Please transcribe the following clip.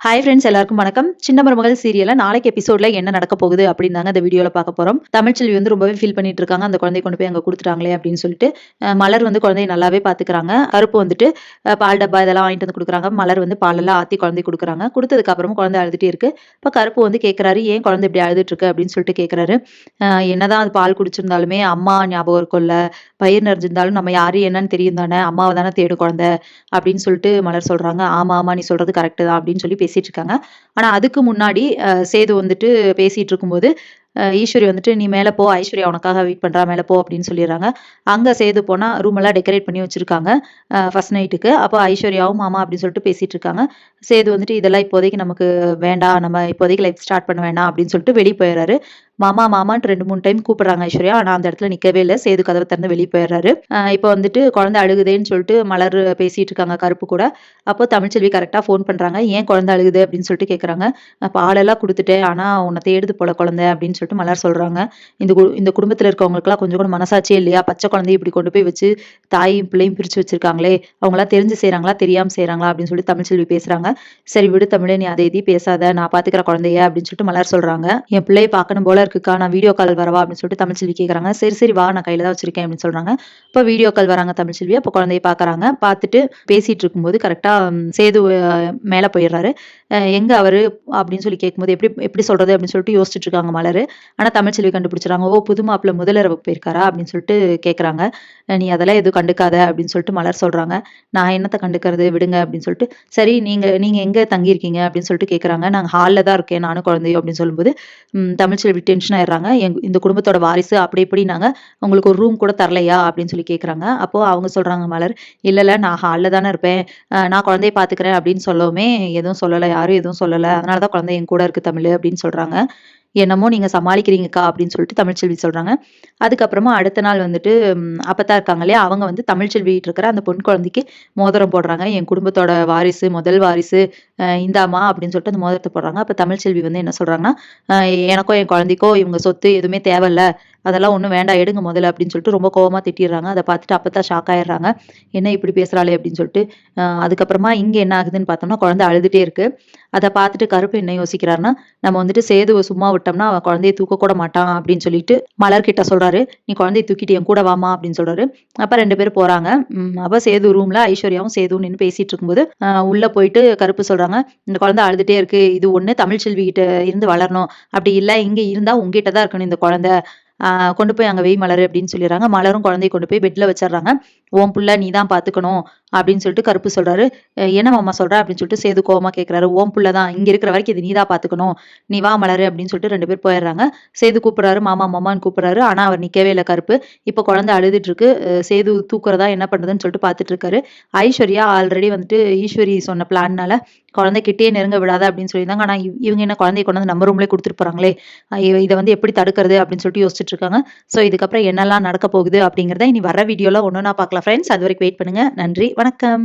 Hi friends, எல்லாருக்கும் வணக்கம். சின்ன மருமகள் சீரியல்ல நாளைக்கு எபிசோட்ல என்ன நடக்க போகுது அப்படின்னு தாங்க இந்த வீடியோல பார்க்க போறோம். தமிழ்ச்செல்வி வந்து ரொம்பவே ஃபீல் பண்ணிட்டு இருக்காங்க. அந்த குழந்தைய கொண்டு போய் அங்க குடுத்துட்டாங்களே அப்படின்னு சொல்லிட்டு. மலர் வந்து குழந்தைய நல்லாவே பார்த்துக்கிறாங்க. கருப்பு வந்துட்டு பால் டப்பா இதெல்லாம் வாங்கிட்டு வந்து குடுக்குறாங்க. மலர் வந்து பாலெல்லாம் ஆத்தி குழந்தைக்கு குடுக்குறாங்க. குடுத்ததுக்கு அப்புறமா குழந்தை அழுதுட்டே இருக்கு. இப்ப கருப்பு வந்து கேட்கறாரு, ஏன் குழந்தை இப்படி அழுதுட்டு இருக்கு அப்படின்னு சொல்லிட்டு கேட்கறாரு. என்னதான் அது பால் குடிச்சிருந்தாலுமே அம்மா ஞாபகம் இருக்கும்ல, பயிர் நிறைஞ்சிருந்தாலும் நம்ம யாரு என்னன்னு தெரியும் தானே, அம்மாவை தானே தேடும் குழந்தை அப்படின்னு சொல்லிட்டு மலர் சொல்றாங்க. ஆமா ஆமா, நீ சொல்றது கரெக்ட் தான் அப்படின்னு சொல்லி பேசிட்டு இருக்காங்க. ஆனா அதுக்கு முன்னாடி சேது வந்துட்டு பேசிட்டு இருக்கும்போது ஈஸ்வரி வந்துட்டு நீ மேல போ, ஐஸ்வர்யா உனக்காக வெயிட் பண்றா, மேல போ அப்படின்னு சொல்லிடுறாங்க. அங்க சேது போனா ரூம் எல்லாம் டெக்கரேட் பண்ணி வச்சிருக்காங்க ஃபர்ஸ்ட் நைட்டுக்கு. அப்போ ஐஸ்வர்யாவும் மாமா அப்படின்னு சொல்லிட்டு பேசிட்டு இருக்காங்க. சேது வந்துட்டு இதெல்லாம் இப்போதைக்கு நமக்கு வேண்டாம், நம்ம இப்போதைக்கு லைஃப் ஸ்டார்ட் பண்ண வேண்டாம் அப்படின்னு சொல்லிட்டு வெளியே போயிடுறாரு. மாமா மாமான்ட்டு 2, 3 டைம் கூப்பிடுறாங்க ஐஸ்வர்யா. ஆனா அந்த இடத்துல நிக்கவே இல்லை. சேது கதவை திறந்து வெளியே போயிடுறாரு. இப்போ வந்துட்டு குழந்தை அழுகுதேன்னு சொல்லிட்டு மலர் பேசிட்டு இருக்காங்க கருப்பு கூட. அப்போ தமிழ்ச்செல்வி கரெக்டா ஃபோன் பண்றாங்க. ஏன் குழந்தை அழுகுது அப்படின்னு சொல்லிட்டு கேக்குறாங்க. பாலெல்லாம் குடுத்துட்டேன். ஆனா உன்னை தேடுது போல குழந்தை அப்படின்னு சொல்லிட்டு மலர் சொல்றாங்க. இந்த குடும்பத்துல இருக்கவங்களுக்குலாம் கொஞ்சம் கூட மனசாட்சியே இல்லையா? பச்சை குழந்தைய இப்படி கொண்டு போய் வச்சு தாயும் பிள்ளையும் பிரிச்சு வச்சிருக்காங்களே, அவங்களாம் தெரிஞ்சு செய்றாங்களா, தெரியாம செய்றாங்களா அப்படின்னு சொல்லி தமிழ்ச்செல்வி பேசுறாங்க. சரி விடு தமிழே, நீ அதை இதையும் பேசாத, நான் பாத்துக்கிற குழந்தைய அப்படின்னு சொல்லிட்டு மலர் சொல்றாங்க. என் பிள்ளையை பார்க்கணும் போல இருக்குக்கா, நான் வீடியோ கால் வரவா அப்படின்னு சொல்லிட்டு தமிழ்ச்செல்வி கேக்குறாங்க. சரி சரி வா, நான் கையில தான் வச்சிருக்கேன் அப்படின்னு சொல்றாங்க. இப்போ வீடியோ கால் வராங்க தமிழ்ச்செல்வி. அப்போ குழந்தைய பாக்குறாங்க. பார்த்துட்டு பேசிட்டு இருக்கும்போது கரெக்டா சேது மேல போயிடுறாரு. எங்க அவரு அப்படின்னு சொல்லி கேட்கும்போது எப்படி எப்படி சொல்றது அப்படின்னு சொல்லிட்டு யோசிச்சுட்டு இருக்காங்க மலரு. ஆனா தமிழ்ச்செல்வி கண்டுபிடிச்சிடறாங்க. ஓ, புது மாப்பிள்ளை முதலிரவு போயிருக்காரா அப்படின்னு சொல்லிட்டு கேக்குறாங்க. நீ அதெல்லாம் எதுவும் கண்டுக்காத அப்படின்னு சொல்லிட்டு மலர் சொல்றாங்க. நான் என்னத்த கண்டுக்கிறது, விடுங்க அப்படின்னு சொல்லிட்டு. சரி நீங்க நீங்க எங்க தங்கியிருக்கீங்க அப்படின்னு சொல்லிட்டு கேக்குறாங்க. நாங்க ஹால்ல தான் இருக்கேன் நானும் குழந்தையும் அப்படின்னு சொல்லும்போது தமிழ்ச்செல்வி டென்ஷன் ஆயிடுறாங்க. இந்த குடும்பத்தோட வாரிசு அப்படி இப்படினாங்க, உங்களுக்கு ஒரு ரூம் கூட தரலையா அப்படின்னு சொல்லி கேக்குறாங்க. அப்போ அவங்க சொல்றாங்க மலர், இல்ல இல்ல நான் ஹால்ல தானே இருப்பேன், நான் குழந்தைய பாத்துக்கிறேன் அப்படின்னு சொல்லவுமே எதுவும் சொல்லல, யாரும் எதுவும் சொல்லல, அதனாலதான் குழந்தை என் கூட இருக்கு தமிழ் அப்படின்னு சொல்றாங்க. என்னமோ நீங்க சமாளிக்கிறீங்கக்கா அப்படின்னு சொல்லிட்டு தமிழ்ச்செல்வி சொல்றாங்க. அதுக்கப்புறமா அடுத்த நாள் வந்துட்டு அப்பத்தா இருக்காங்க இல்லையா, அவங்க வந்து தமிழ்ச்செல்வி வீட்டு இருக்கிற அந்த பொன் குழந்தைக்கு மோதிரம் போடுறாங்க. என் குடும்பத்தோட வாரிசு, முதல் வாரிசு இந்தாம்மா அப்படின்னு சொல்லிட்டு அந்த மோதிரத்தை போடுறாங்க. அப்ப தமிழ்ச்செல்வி வந்து என்ன சொல்றாங்கன்னா, எனக்கோ என் குழந்தைக்கோ இவங்க சொத்து எதுவுமே தேவையில்ல, அதெல்லாம் ஒண்ணும் வேண்டாம், எடுங்க முதல்ல அப்படின்னு சொல்லிட்டு ரொம்ப கோவமா திட்டிடுறாங்க. அதை பார்த்துட்டு அப்பதான் ஷாக் ஆயிடுறாங்க. என்ன இப்படி பேசுறாளே அப்படின்னு சொல்லிட்டு. அதுக்கப்புறமா இங்க என்ன ஆகுதுன்னு பார்த்தோம்னா, குழந்தை அழுதுட்டே இருக்கு. அதை பார்த்துட்டு கருப்பு என்ன யோசிக்கிறாருன்னா, நம்ம வந்துட்டு சேதுவை சும்மா விட்டோம்னா அவன் குழந்தைய தூக்க கூட மாட்டான் அப்படின்னு சொல்லிட்டு மலர் கிட்ட சொல்றாரு. நீ குழந்தைய தூக்கிட்டு என் கூட வாமா அப்படின்னு சொல்றாரு. அப்ப 2 பேரும் போறாங்க. அப்ப சேது ரூம்ல ஐஸ்வர்யாவும் சேதுவும் நின்னு பேசிட்டு இருக்கும்போது உள்ள போயிட்டு கருப்பு சொல்றாங்க, இந்த குழந்தை அழுதுட்டே இருக்கு, இது ஒண்ணு தமிழ்ச்செல்வி கிட்ட இருந்து வளரணும், அப்படி இல்ல இங்க இருந்தா உங்ககிட்ட தான் இருக்கணும் இந்த குழந்தை, கொண்டு போய் அங்க வெய் மலரு அப்படின்னு சொல்லிடுறாங்க. மலரும் குழந்தைய கொண்டு போய் பெட்ல வச்சிடுறாங்க. உன் புள்ள நீ தான் பாத்துக்கணும் அப்படின்னு சொல்லிட்டு கருப்பு சொல்றாரு. என்ன மாமா சொல்ற அப்படின்னு சொல்லிட்டு சேது கோவமா கேக்குறாரு. ஓம் புள்ள தான், இங்க இருக்கிற வரைக்கும் இது நீதான் பாத்துக்கணும், நீ வா மலரு அப்படின்னு சொல்லிட்டு 2 பேர் போயிடுறாங்க. சேது கூப்பிடுறாரு, மாமா மாமான்னு கூப்பிடுறாரு. ஆனா அவர் நிக்கவே இல்லை கருப்பு. இப்ப குழந்தை அழுதுட்டு இருக்கு. சேது தூக்குறதா என்ன பண்றதுன்னு சொல்லிட்டு பாத்துட்டு இருக்காரு. ஐஸ்வர்யா ஆல்ரெடி வந்துட்டு ஈஸ்வரி சொன்ன பிளான்னால குழந்தை கிட்டே நெருங்க விடாத அப்படின்னு சொல்லியிருந்தாங்க. ஆனா இவங்க என்ன குழந்தைய கொண்டு வந்து நம்ம ரூம்லயே கொடுத்துட்டு போறாங்களே, இதை வந்து எப்படி தடுக்கிறது அப்படின்னு சொல்லிட்டு யோசிச்சுட்டு இருக்காங்க. சோ இதுக்கப்புறம் என்னெல்லாம் நடக்க போகுது அப்படிங்கறத இனி வர வீடியோல ஒன்னொன்னா பார்க்கலாம் ஃப்ரெண்ட்ஸ். அது வரைக்கும் வெயிட் பண்ணுங்க. நன்றி, வணக்கம்.